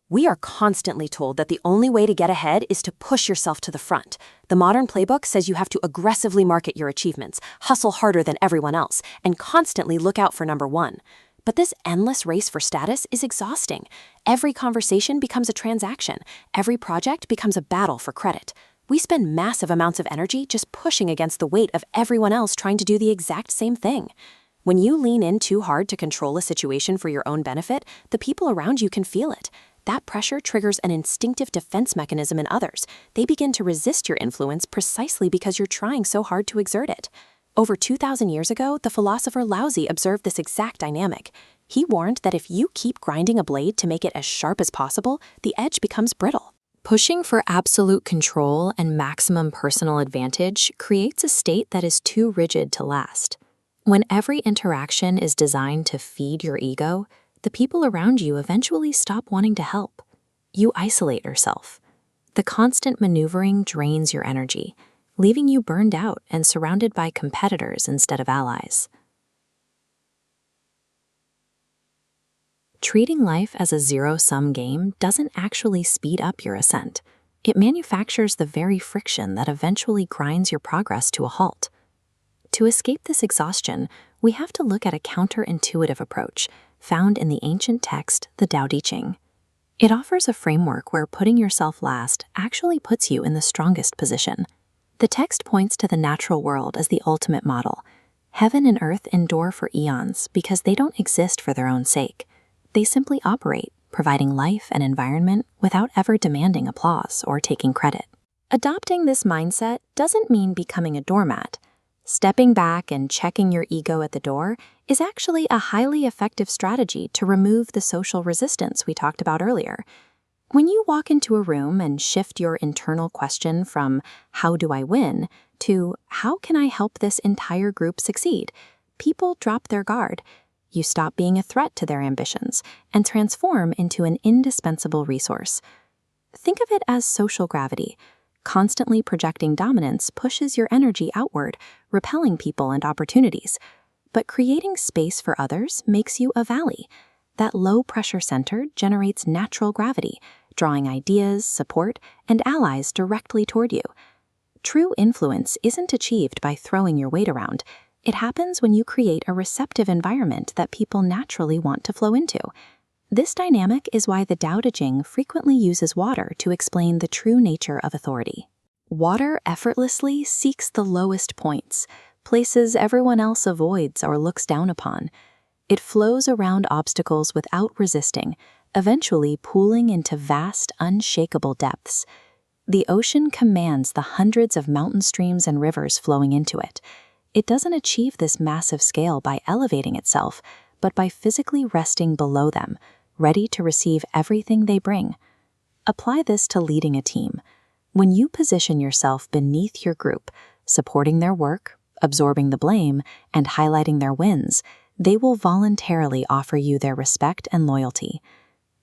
We are constantly told that the only way to get ahead is to push yourself to the front. The modern playbook says you have to aggressively market your achievements, hustle harder than everyone else, and constantly look out for number one. But this endless race for status is exhausting. Every conversation becomes a transaction. Every project becomes a battle for credit. We spend massive amounts of energy just pushing against the weight of everyone else trying to do the exact same thing. When you lean in too hard to control a situation for your own benefit, the people around you can feel it. That pressure triggers an instinctive defense mechanism in others. They begin to resist your influence precisely because you're trying so hard to exert it. Over 2,000 years ago, the philosopher Laozi observed this exact dynamic. He warned that if you keep grinding a blade to make it as sharp as possible, the edge becomes brittle. Pushing for absolute control and maximum personal advantage creates a state that is too rigid to last. When every interaction is designed to feed your ego, the people around you eventually stop wanting to help. You isolate yourself. The constant maneuvering drains your energy, leaving you burned out and surrounded by competitors instead of allies. Treating life as a zero-sum game doesn't actually speed up your ascent. It manufactures the very friction that eventually grinds your progress to a halt. To escape this exhaustion, we have to look at a counterintuitive approach found in the ancient text, the Tao Te Ching. It offers a framework where putting yourself last actually puts you in the strongest position. The text points to the natural world as the ultimate model. Heaven and earth endure for eons because they don't exist for their own sake. They simply operate, providing life and environment without ever demanding applause or taking credit. Adopting this mindset doesn't mean becoming a doormat. Stepping back and checking your ego at the door is actually a highly effective strategy to remove the social resistance we talked about earlier. When you walk into a room and shift your internal question from "how do I win" to "how can I help this entire group succeed?", people drop their guard. You stop being a threat to their ambitions and transform into an indispensable resource. Think of it as social gravity. Constantly projecting dominance pushes your energy outward, repelling people and opportunities. But creating space for others makes you a valley. That low-pressure center generates natural gravity, drawing ideas, support, and allies directly toward you. True influence isn't achieved by throwing your weight around. It happens when you create a receptive environment that people naturally want to flow into. This dynamic is why the Tao Te Ching frequently uses water to explain the true nature of authority. Water effortlessly seeks the lowest points, places everyone else avoids or looks down upon. It flows around obstacles without resisting, eventually pooling into vast, unshakable depths. The ocean commands the hundreds of mountain streams and rivers flowing into it. It doesn't achieve this massive scale by elevating itself, but by physically resting below them, ready to receive everything they bring. Apply this to leading a team. When you position yourself beneath your group, supporting their work, absorbing the blame, and highlighting their wins, they will voluntarily offer you their respect and loyalty.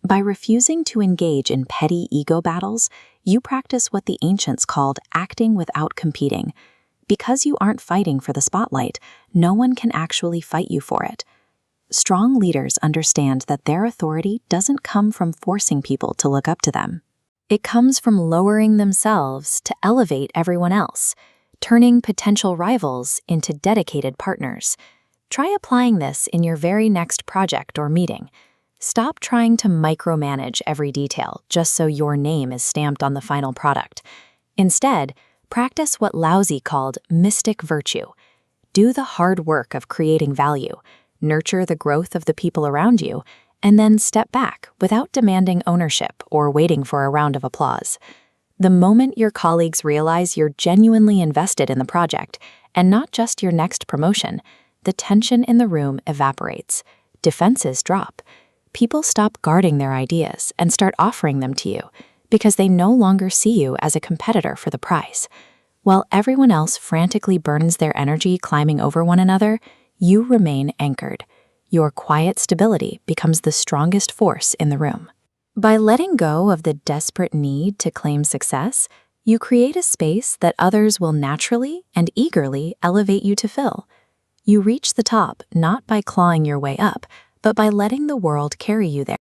By refusing to engage in petty ego battles, you practice what the ancients called acting without competing. Because you aren't fighting for the spotlight, no one can actually fight you for it. Strong leaders understand that their authority doesn't come from forcing people to look up to them. It comes from lowering themselves to elevate everyone else, turning potential rivals into dedicated partners. Try applying this in your very next project or meeting. Stop trying to micromanage every detail just so your name is stamped on the final product. Instead, practice what Laozi called mystic virtue. Do the hard work of creating value, nurture the growth of the people around you, and then step back without demanding ownership or waiting for a round of applause. The moment your colleagues realize you're genuinely invested in the project, and not just your next promotion, the tension in the room evaporates. Defenses drop. People stop guarding their ideas and start offering them to you because they no longer see you as a competitor for the prize. While everyone else frantically burns their energy climbing over one another, you remain anchored. Your quiet stability becomes the strongest force in the room. By letting go of the desperate need to claim success, you create a space that others will naturally and eagerly elevate you to fill. You reach the top not by clawing your way up, but by letting the world carry you there.